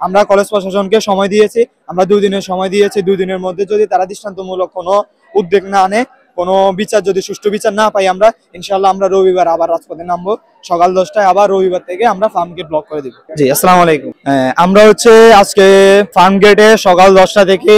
আমরা কলেজ প্রশাসনকে সময় দিয়েছি, আমরা 2 দিনের সময় দিয়েছি। 2 দিনের মধ্যে যদি তারা দৃষ্টান্তমূলক কোনো উদ্যোগ না আনে, কোনো বিচার যদি সুষ্ঠু বিচার না পাই, আমরা ইনশাআল্লাহ আমরা রবিবার আবার রাজপথে নামবো। সকাল 10টায় আবার রবিবার থেকে আমরা ফার্ম গেট ব্লক করে দিব। জি, আসসালামু আলাইকুম। আমরা হচ্ছে আজকে ফার্ম গেটে সকাল 10টা থেকে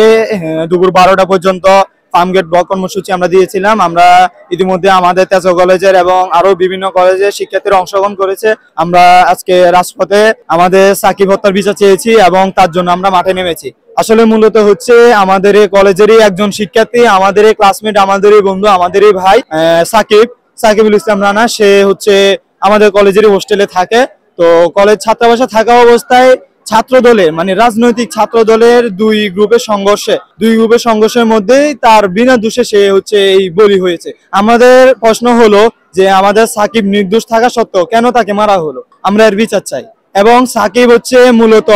দুপুর 12টা পর্যন্ত ফার্ম গেট ব্লক কর্মসূচি আমরা দিয়েছিলাম। আমরা ইতিমধ্যে আমাদের তেজগাঁও কলেজের এবং আরো বিভিন্ন কলেজের শিক্ষার্থীরা অংশগ্রহণ করেছে। আমরা আজকে রাজপথে আমাদের সাকিব হত্যার বিচার চেয়েছি এবং তার জন্য আমরা মাঠে নেমেছি। আসলে মূলত হচ্ছে আমাদের এই কলেজেরই একজন শিক্ষার্থী, আমাদের এই ক্লাসমেট, আমাদেরই বন্ধু, আমাদেরই ভাই সাকিবুল ইসলাম রানা। সে হচ্ছে আমাদের কলেজেরই হোস্টেলে থাকে। তো কলেজ ছাত্রাবাসে থাকা অবস্থায় ছাত্র দলের মানে রাজনৈতিক ছাত্র দলের দুই গ্রুপের সংঘর্ষের মধ্যেই তার বিনা দোষে সে হচ্ছে এই বলি হয়েছে। আমাদের প্রশ্ন হলো যে আমাদের সাকিব নির্দোষ থাকা সত্ত্বেও কেন তাকে মারা হলো, আমরা এর বিচার চাই। এবং সাকিব হচ্ছে মূলত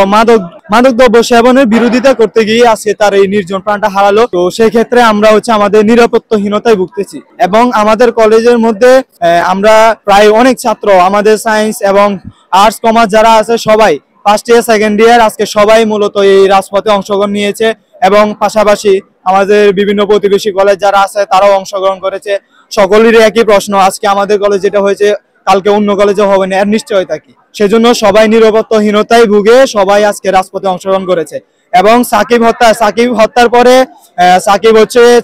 মাদক দ্রব্য সেবনের বিরোধিতা করতে গিয়ে আজকে তার এই নির্জন প্রাণটা হারালো। তো সেই ক্ষেত্রে আমরা হচ্ছে আমাদের নিরাপত্তাহীনতায় ভুগতেছি। এবং আমাদের কলেজের মধ্যে আমরা প্রায় অনেক ছাত্র, আমাদের সায়েন্স এবং আর্টস কমার্স যারা আছে সবাই, ফার্স্ট ইয়ার সেকেন্ড ইয়ার, আজকে সবাই মূলত এই রাজপথে অংশগ্রহণ নিয়েছে। এবং পাশাপাশি আমাদের বিভিন্ন প্রতিবেশী কলেজ যারা আছে তারাও অংশগ্রহণ করেছে। সকলেরই একই প্রশ্ন, আজকে আমাদের কলেজ যেটা হয়েছে কালকে অন্য কলেজে হবে না, এর নিশ্চয়তা কি? সেজন্য সবাই নিরাপত্তাহীনতায় ভুগে সবাই আজকে রাজপথে অংশগ্রহণ করেছে। এবং সাকিব হত্যার পরে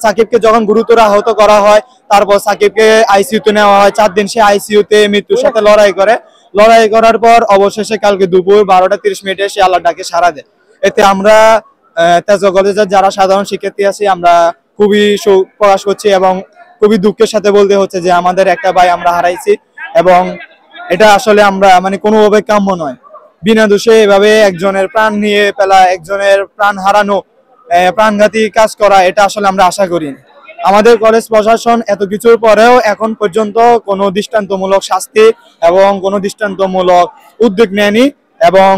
সাকিবকে যখন গুরুতর আহত করা হয়, তারপর সাকিবকে আইসিইউতে নেওয়া হয়। 4 দিন সে আইসিইউতে মৃত্যুর সাথে লড়াই করার পর অবশেষে কালকে দুপুর 12টা 30 মিনিটে সে আল্লাহর ডাকে সাড়া দেয়। এতে আমরা তেজগাঁও কলেজের যারা সাধারণ শিক্ষার্থী আছি আমরা খুবই শোক প্রকাশ করছি এবং খুবই দুঃখের সাথে বলতে হচ্ছে যে আমাদের একটা ভাই আমরা হারাইছি। এবং এটা আসলে আমরা মানে কোনোভাবে কাম্য নয়। বিনা দোষে এভাবে একজনের প্রাণ নিয়ে ফেলা, একজনের প্রাণ হারানো, প্রাণঘাতী কাজ করা, এটা আসলে আমরা আশা করি। আমাদের কলেজ প্রশাসন এত কিছুর পরেও এখন পর্যন্ত কোনো দৃষ্টান্তমূলক শাস্তি এবং কোনো দৃষ্টান্তমূলক উদ্যোগ নেয়নি এবং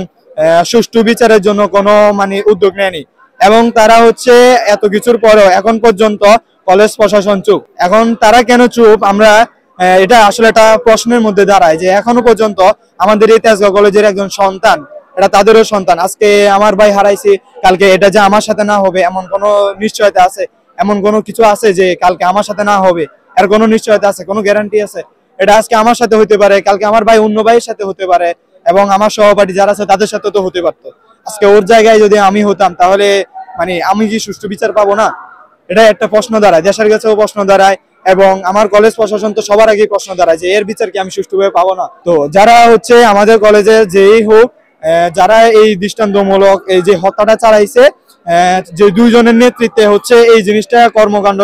সুষ্ঠু বিচারের জন্য কোনো মানে উদ্যোগ নেয়নি। এবং তারা হচ্ছে এত কিছুর পরেও এখন পর্যন্ত কলেজ প্রশাসন চুপ। এখন তারা কেন চুপ, আমরা এটা আসলে একটা প্রশ্নের মধ্যে দাঁড়ায় যে এখনো পর্যন্ত আমাদের এই তেজগাঁও কলেজের একজন সন্তান, এটা তাদেরও সন্তান। আজকে আমার ভাই হারাইছি, কালকে এটা যে আমার সাথে না হবে এমন কোনো নিশ্চয়তা আছে? এমন কোনো কিছু আছে যে কালকে আমার সাথে না হবে? এর কোনো নিশ্চয়তা আছে? কোনো গ্যারান্টি আছে? এটা আজকে আমার সাথে হতে পারে, কালকে আমার ভাই অন্য ভাইয়ের সাথে হতে পারে এবং আমার সহপাঠী যারা আছে তাদের সাথে তো হতে পারতো। আজকে ওর জায়গায় যদি আমি হতাম তাহলে মানে আমি কি সুষ্ঠু বিচার পাবো না? এটা একটা প্রশ্ন দাঁড়ায়, দেশের কাছেও প্রশ্ন দাঁড়ায় এবং আমার কলেজ প্রশাসন তো সবার আগেই প্রশ্ন দাঁড়ায় যে এর বিচার কি আমি সুষ্ঠুভাবে পাবো না? তো যারা হচ্ছে আমাদের কলেজে যেই হোক, যারা এই দৃষ্টান্তমূলক এই যে হত্যাটা চালাইছে, যে 2 জনের নেতৃত্বে হচ্ছে এই জিনিসটা কর্মকাণ্ড,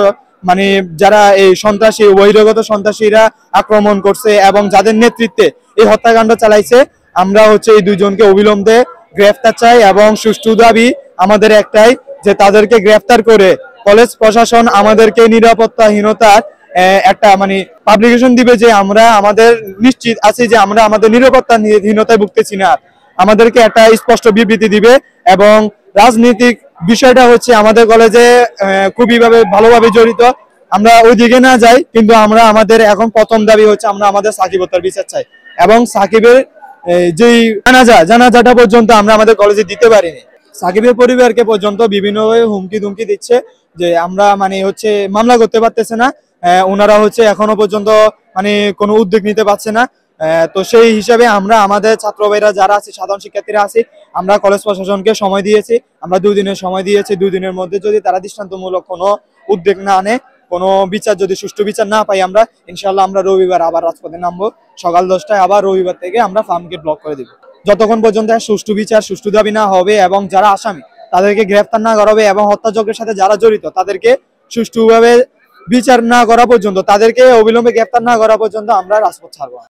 মানে যারা এই সন্ত্রাসী বহিরাগত সন্ত্রাসীরা আক্রমণ করছে এবং যাদের নেতৃত্বে এই হত্যাকাণ্ড চালাইছে, আমরা হচ্ছে এই 2 জনকে অবিলম্বে গ্রেফতার চাই। এবং সুষ্ঠু দাবি আমাদের একটাই যে তাদেরকে গ্রেফতার করে কলেজ প্রশাসন আমাদেরকে নিরাপত্তাহীনতার একটা মানে পাবলিকেশন দিবে যে আমরা আমাদের নিশ্চিত আছি যে আমরা আমাদের নিরাপত্তাহীনতায় ভুগতেছি না। আমাদেরকে একটা স্পষ্ট বিবৃতি দিবে। এবং রাজনৈতিক বিষয়টা হচ্ছে আমাদের কলেজে খুবই ভালোভাবে জড়িত। আমরা ওইদিকে না যাই, কিন্তু আমরা আমাদের এখন প্রথম দাবি হচ্ছে আমরা আমাদের সাকিব হত্যার বিচার চাই। এবং সাকিবের যেই জানাজাটা পর্যন্ত আমরা আমাদের কলেজে দিতে পারিনি। সাকিবের পরিবারকে পর্যন্ত বিভিন্নভাবে হুমকি ধুমকি দিচ্ছে যে আমরা মানে হচ্ছে মামলা করতে পারতেছে না, ওনারা হচ্ছে এখনো পর্যন্ত মানে কোনো উদ্যোগ নিতে পারছে না। তো সেই হিসাবে আমরা আমাদের ছাত্র ভাইরা যারা আছে, সাধারণ শিক্ষার্থীরা আছি, আমরা কলেজ প্রশাসনকে সময় দিয়েছি। আমরা 2 দিনের সময় দিয়েছি। 2 দিনের মধ্যে যদি তারা দৃষ্টান্তমূলক কোনো উদ্যোগ না আনে, কোনো বিচার যদি সুষ্ঠু বিচার না পাই, আমরা ইনশাআল্লাহ আমরা রবিবার আবার রাজপথে নামবো। সকাল 10টায় আবার রবিবার থেকে আমরা ফার্ম গেট ব্লক করে দিব। যতক্ষণ পর্যন্ত সুষ্ঠু বিচার, সুষ্ঠু দাবি না হবে এবং যারা আসামি তাদেরকে গ্রেফতার না করা হবে এবং হত্যাযজ্ঞের সাথে যারা জড়িত তাদেরকে সুষ্ঠুভাবে বিচার না করা পর্যন্ত, তাদেরকে অবিলম্বে গ্রেফতার না করা পর্যন্ত আমরা রাজপথ ছাড়বো না।